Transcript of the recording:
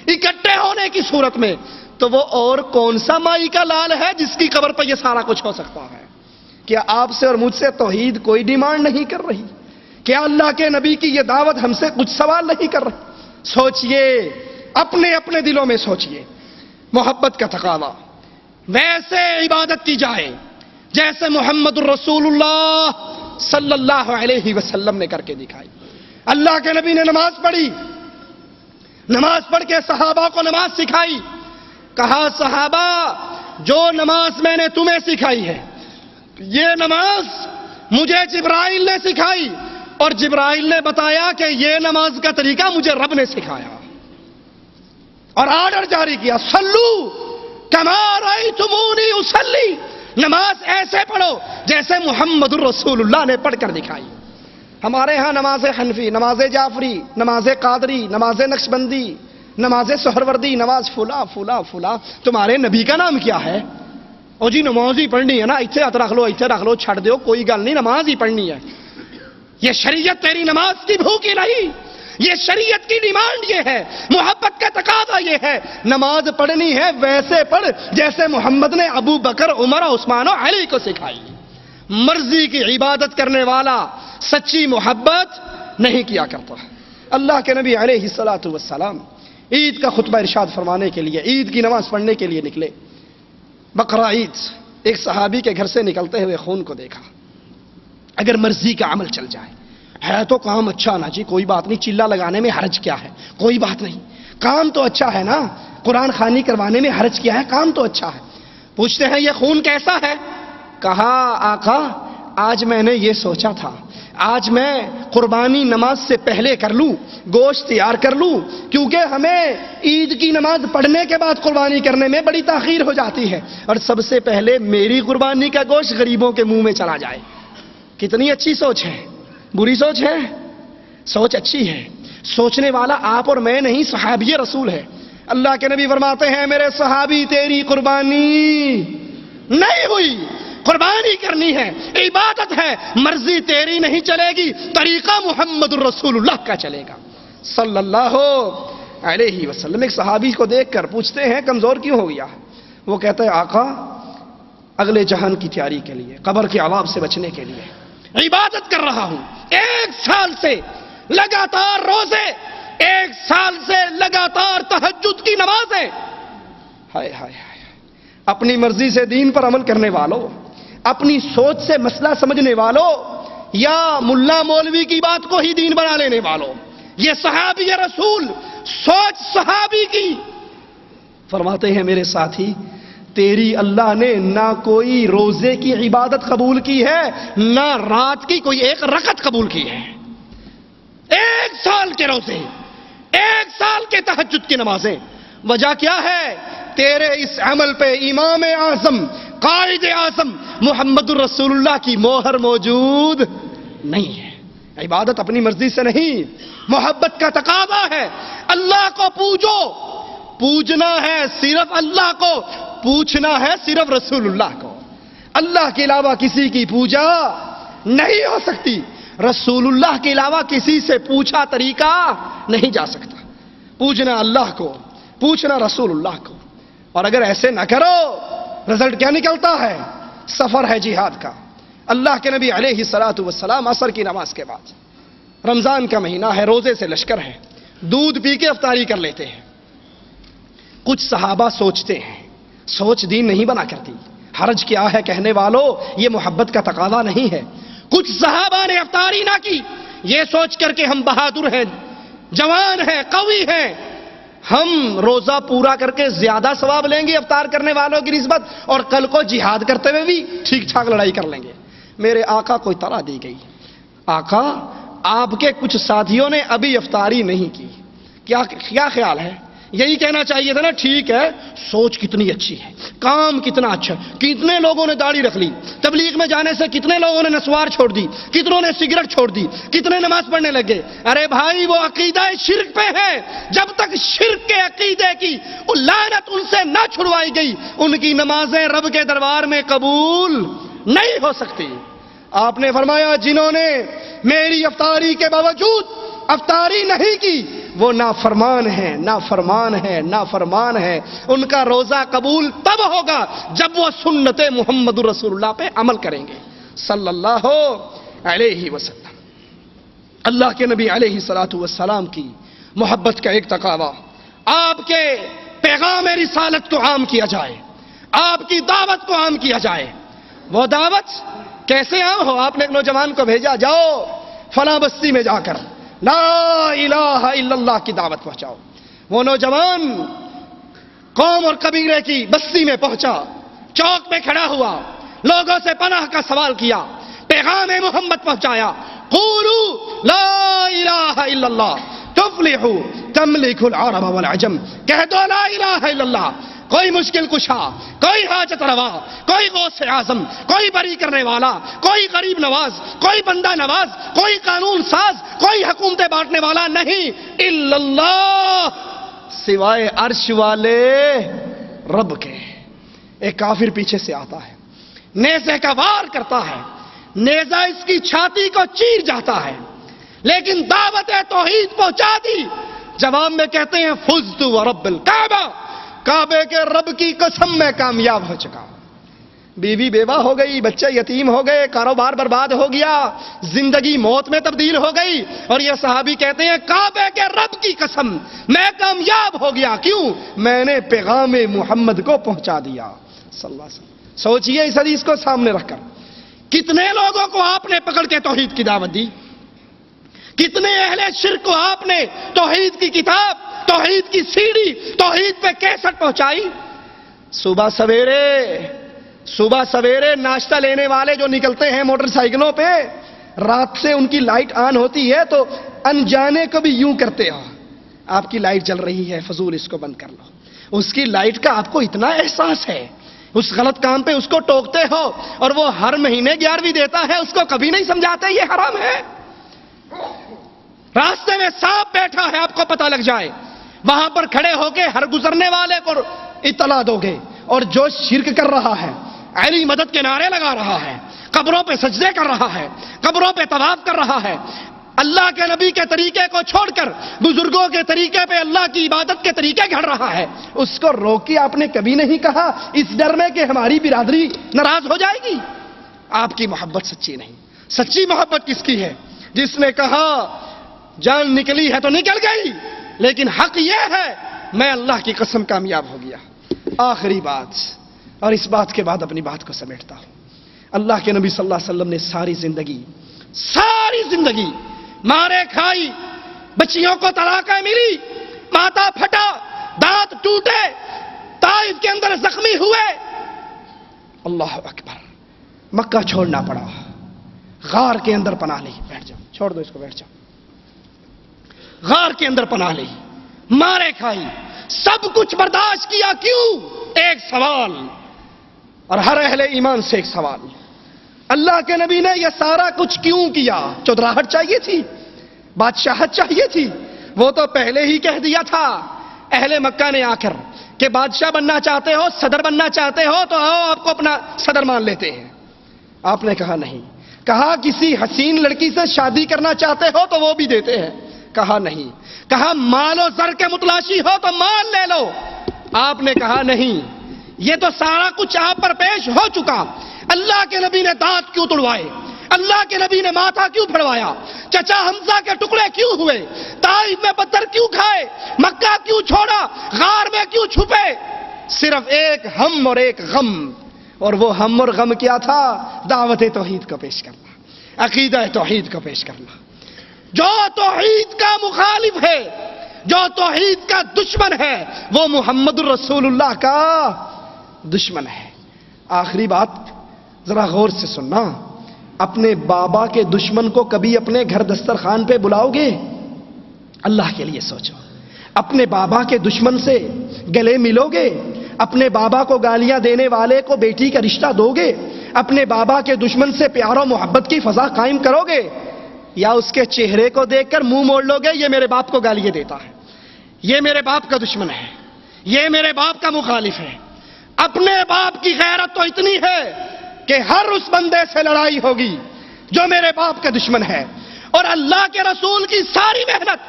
اکٹھے ہونے کی صورت میں، تو وہ اور کون سا مائی کا لال ہے جس کی قبر پر یہ سارا کچھ ہو سکتا ہے؟ کیا آپ سے اور مجھ سے توحید کوئی ڈیمانڈ نہیں کر رہی؟ کیا اللہ کے نبی کی یہ دعوت ہم سے کچھ سوال نہیں کر رہی؟ سوچئے، اپنے اپنے دلوں میں سوچئے، محبت کا تقاضا ویسے عبادت کی جائے جیسے محمد الرسول اللہ صلی اللہ علیہ وسلم نے کر کے دکھائی۔ اللہ کے نبی نے نماز پڑھی، نماز پڑھ کے صحابہ کو نماز سکھائی، کہا صحابہ جو نماز میں نے تمہیں سکھائی ہے، یہ نماز مجھے جبرائیل نے سکھائی، اور جبرائیل نے بتایا کہ یہ نماز کا طریقہ مجھے رب نے سکھایا، اور آرڈر جاری کیا، صلو کما رأیتمونی اصلی، نماز ایسے پڑھو جیسے محمد الرسول اللہ نے پڑھ کر دکھائی۔ ہمارے ہاں نماز حنفی، نماز جعفری، نماز قادری، نماز نقشبندی، نماز سہروردی، نماز فلاں فلاں فلاں، تمہارے نبی کا نام کیا ہے؟ او جی نماز ہی پڑھنی ہے نا، اتنے ہاتھ رکھ لو چھڑ دیو، کوئی گل نہیں، نماز ہی پڑھنی ہے۔ یہ شریعت تیری نماز کی بھوکی نہیں، یہ شریعت کی ڈیمانڈ یہ ہے، محبت کا تقاضا یہ ہے، نماز پڑھنی ہے ویسے پڑھ جیسے محمد نے ابو بکر، عمر، عثمان و علی کو سکھائی۔ مرضی کی عبادت کرنے والا سچی محبت نہیں کیا کرتا۔ اللہ کے نبی علیہ الصلوۃ والسلام عید کا خطبہ ارشاد فرمانے کے لیے، عید کی نماز پڑھنے کے لیے نکلے۔ بقرہ عید، ایک صحابی کے گھر سے نکلتے ہوئے خون کو دیکھا۔ اگر مرضی کا عمل چل جائے ہے تو کام اچھا نا جی، کوئی بات نہیں، چلہ لگانے میں حرج کیا ہے، کوئی بات نہیں، کام تو اچھا ہے نا، قرآن خوانی کروانے میں حرج کیا ہے، کام تو اچھا ہے۔ پوچھتے ہیں یہ خون کیسا ہے؟ کہا آقا آج میں نے یہ سوچا تھا، آج میں قربانی نماز سے پہلے کر لوں، گوشت تیار کر لوں، کیونکہ ہمیں عید کی نماز پڑھنے کے بعد قربانی کرنے میں بڑی تاخیر ہو جاتی ہے، اور سب سے پہلے میری قربانی کا گوشت غریبوں کے منہ میں چلا جائے۔ کتنی اچھی سوچ ہے، بری سوچ ہے؟ سوچ اچھی ہے، سوچنے والا آپ اور میں نہیں، صحابی رسول ہے۔ اللہ کے نبی فرماتے ہیں میرے صحابی تیری قربانی نہیں ہوئی، قربانی کرنی ہے، عبادت ہے، مرضی تیری نہیں چلے گی، طریقہ محمد الرسول اللہ کا چلے گا صلی اللہ علیہ وسلم۔ ایک صحابی کو دیکھ کر پوچھتے ہیں کمزور کیوں ہو گیا؟ وہ کہتا ہے آقا اگلے جہان کی تیاری کے لیے، قبر کے عذاب سے بچنے کے لیے عبادت کر رہا ہوں، 1 سال سے لگاتار روزے، 1 سال سے لگاتار تہجد کی نمازیں۔ ہائے ہائے ہائے، اپنی مرضی سے دین پر عمل کرنے والوں، اپنی سوچ سے مسئلہ سمجھنے والوں، یا ملا مولوی کی بات کو ہی دین بنا لینے والوں، یہ صحابی رسول، سوچ صحابی کی۔ فرماتے ہیں میرے ساتھی تیری اللہ نے نہ کوئی روزے کی عبادت قبول کی ہے، نہ رات کی کوئی 1 رکعت قبول کی ہے۔ 1 سال کے روزے، 1 سال کے تہجد کی نمازیں، وجہ کیا ہے؟ تیرے اس عمل پہ امام اعظم، قائد اعظم محمد الرسول اللہ کی مہر موجود نہیں ہے۔ عبادت اپنی مرضی سے نہیں، محبت کا تقاضا ہے۔ اللہ کو پوجو، پوجنا ہے صرف اللہ کو، پوچھنا ہے صرف رسول اللہ کو۔ اللہ کے علاوہ کسی کی پوجا نہیں ہو سکتی، رسول اللہ کے علاوہ کسی سے پوچھا طریقہ نہیں جا سکتا۔ پوجنا اللہ کو، پوچھنا رسول اللہ کو، اور اگر ایسے نہ کرو رزلٹ کیا نکلتا ہے؟ سفر ہے جہاد کا۔ اللہ کے نبی علیہ الصلوۃ والسلام عصر کی نماز کے بعد، رمضان کا مہینہ ہے، روزے سے لشکر ہے، دودھ پی کے افطاری کر لیتے ہیں۔ کچھ صحابہ سوچتے ہیں، سوچ دین نہیں بنا کرتی، حرج کیا ہے کہنے والوں، یہ محبت کا تقاضا نہیں ہے۔ کچھ صحابہ نے افطاری نہ کی، یہ سوچ کر کے ہم بہادر ہیں، جوان ہیں، قوی ہیں، ہم روزہ پورا کر کے زیادہ ثواب لیں گے افطار کرنے والوں کی نسبت، اور کل کو جہاد کرتے ہوئے بھی ٹھیک ٹھاک لڑائی کر لیں گے۔ میرے آقا کو اطلاع دی گئی، آقا آپ کے کچھ ساتھیوں نے ابھی افطاری نہیں کی، کیا خیال ہے؟ یہی کہنا چاہیے تھا نا، ٹھیک ہے، سوچ کتنی اچھی ہے، کام کتنا اچھا ہے، کتنے لوگوں نے داڑھی رکھ لی، تبلیغ میں جانے سے کتنے لوگوں نے نسوار چھوڑ دی، کتنوں نے سگریٹ چھوڑ دی، کتنے نماز پڑھنے لگے۔ ارے بھائی وہ عقیدہ شرک پہ ہے، جب تک شرک کے عقیدے کی وہ لعنت ان سے نہ چھڑوائی گئی ان کی نمازیں رب کے دربار میں قبول نہیں ہو سکتی۔ آپ نے فرمایا جنہوں نے میری افطاری کے باوجود افطاری نہیں کی وہ نافرمان ہیں، نافرمان ہیں، نافرمان ہیں. ان کا روزہ قبول تب ہوگا جب وہ سنت محمد رسول اللہ پہ عمل کریں گے صلی اللہ علیہ وسلم. اللہ کے نبی علیہ الصلوۃ والسلام کی محبت کا ایک تقاضا، آپ کے پیغام رسالت کو عام کیا جائے، آپ کی دعوت کو عام کیا جائے. وہ دعوت کیسے عام ہو؟ آپ نے ایک نوجوان کو بھیجا، جاؤ فلاں بستی میں جا کر لا الہ الا اللہ کی دعوت پہنچاؤ. وہ نوجوان قوم اور قبیلے کی بستی میں پہنچا، چوک پہ کھڑا ہوا، لوگوں سے پناہ کا سوال کیا، پیغام محمد پہنچایا. قولوا لا الہ الا اللہ تفلحوا تملک العرب والعجم. کہہ دو لا الہ الا اللہ. کوئی مشکل کشا، کوئی حاجت روا، کوئی غوث اعظم، کوئی بری کرنے والا، کوئی غریب نواز، کوئی بندہ نواز، کوئی قانون ساز، کوئی حکومتیں بانٹنے والا نہیں الا اللہ، سوائے عرش والے رب کے. ایک کافر پیچھے سے آتا ہے، نیزے کا وار کرتا ہے، نیزہ اس کی چھاتی کو چیر جاتا ہے، لیکن دعوت توحید پہنچا دی. جواب میں کہتے ہیں فزت ورب الکعبہ، کعبے کے رب کی قسم میں کامیاب ہو چکا. بیوی بیوہ ہو گئی، بچے یتیم ہو گئے، کاروبار برباد ہو گیا، زندگی موت میں تبدیل ہو گئی، اور یہ صحابی کہتے ہیں کعبے کے رب کی قسم میں کامیاب ہو گیا. کیوں؟ میں نے پیغام محمد کو پہنچا دیا صلی اللہ علیہ وسلم. سوچئے اس حدیث کو سامنے رکھ کر کتنے لوگوں کو آپ نے پکڑ کے توحید کی دعوت دی، کتنے اہل شرک کو آپ نے توحید کی کتاب، توحید کی سیڑھی، توحید پہ کیسٹ پہنچائی. صبح سویرے ناشتہ لینے والے جو نکلتے ہیں موٹر سائیکلوں پہ، رات سے ان کی لائٹ آن ہوتی ہے تو انجانے کو بھی یوں کرتے ہو، آپ کی لائٹ جل رہی ہے، فضول اس کو بند کر لو. اس کی لائٹ کا آپ کو اتنا احساس ہے، اس غلط کام پہ اس کو ٹوکتے ہو، اور وہ ہر مہینے 11ویں دیتا ہے، اس کو کبھی نہیں سمجھاتے یہ حرام ہے. راستے میں سانپ بیٹھا ہے، آپ کو پتہ لگ جائے، وہاں پر کھڑے ہو کے ہر گزرنے والے کو اطلاع دو گے. اور جو شرک کر رہا ہے، علی مدد کے نعرے لگا رہا ہے، قبروں پہ سجدے کر رہا ہے، قبروں پہ طواف کر رہا ہے، اللہ کے نبی کے طریقے کو چھوڑ کر بزرگوں کے طریقے پہ اللہ کی عبادت کے طریقے گھڑ رہا ہے، اس کو روکی آپ نے کبھی نہیں کہا اس ڈر میں کہ ہماری برادری ناراض ہو جائے گی. آپ کی محبت سچی نہیں. سچی محبت کس کی ہے؟ جس نے کہا جان نکلی ہے تو نکل گئی، لیکن حق یہ ہے میں اللہ کی قسم کامیاب ہو گیا. آخری بات، اور اس بات کے بعد اپنی بات کو سمیٹتا ہوں. اللہ کے نبی صلی اللہ علیہ وسلم نے ساری زندگی مارے کھائی، بچیوں کو طلاقیں ملی، ماتھا پھٹا، دانت ٹوٹے، طائف کے اندر زخمی ہوئے، اللہ اکبر، مکہ چھوڑنا پڑا، غار کے اندر پناہ لی. بیٹھ جاؤ، چھوڑ دو اس کو، بیٹھ جاؤ. غار کے اندر پناہ لی، مارے کھائی، سب کچھ برداشت کیا. کیوں؟ ایک سوال، اور ہر اہل ایمان سے ایک سوال، اللہ کے نبی نے یہ سارا کچھ کیوں کیا؟ چودراہٹ چاہیے تھی؟ بادشاہت چاہیے تھی؟ وہ تو پہلے ہی کہہ دیا تھا اہل مکہ نے آ کر کہ بادشاہ بننا چاہتے ہو، صدر بننا چاہتے ہو تو آؤ آپ کو اپنا صدر مان لیتے ہیں. آپ نے کہا نہیں. کہا کسی حسین لڑکی سے شادی کرنا چاہتے ہو تو وہ بھی دیتے ہیں. کہا نہیں. کہا مال و زر کے متلاشی ہو تو مال لے لو. آپ نے کہا نہیں. یہ تو سارا کچھ آپ پر پیش ہو چکا. اللہ کے نبی نے دانت کیوں توڑوائے؟ اللہ کے نبی نے ماتھا کیوں پھڑوایا؟ چچا حمزہ کے ٹکڑے کیوں ہوئے؟ طائف میں پتھر کیوں کھائے؟ مکہ کیوں چھوڑا؟ غار میں کیوں چھپے؟ صرف ایک ہم اور ایک غم، اور وہ ہم اور غم کیا تھا؟ دعوت توحید کو پیش کرنا، عقیدہ توحید کو پیش کرنا. جو توحید کا مخالف ہے، جو توحید کا دشمن ہے، وہ محمد الرسول اللہ کا دشمن ہے. آخری بات ذرا غور سے سننا. اپنے بابا کے دشمن کو کبھی اپنے گھر دسترخوان پہ بلاؤ گے؟ اللہ کے لیے سوچو. اپنے بابا کے دشمن سے گلے ملو گے؟ اپنے بابا کو گالیاں دینے والے کو بیٹی کا رشتہ دو گے؟ اپنے بابا کے دشمن سے پیار و محبت کی فضا قائم کرو گے؟ یا اس کے چہرے کو دیکھ کر منہ موڑ لو گے یہ میرے باپ کو گالیاں دیتا ہے، یہ میرے باپ کا دشمن ہے، یہ میرے باپ کا مخالف ہے؟ اپنے باپ کی غیرت تو اتنی ہے کہ ہر اس بندے سے لڑائی ہوگی جو میرے باپ کا دشمن ہے. اور اللہ کے رسول کی ساری محنت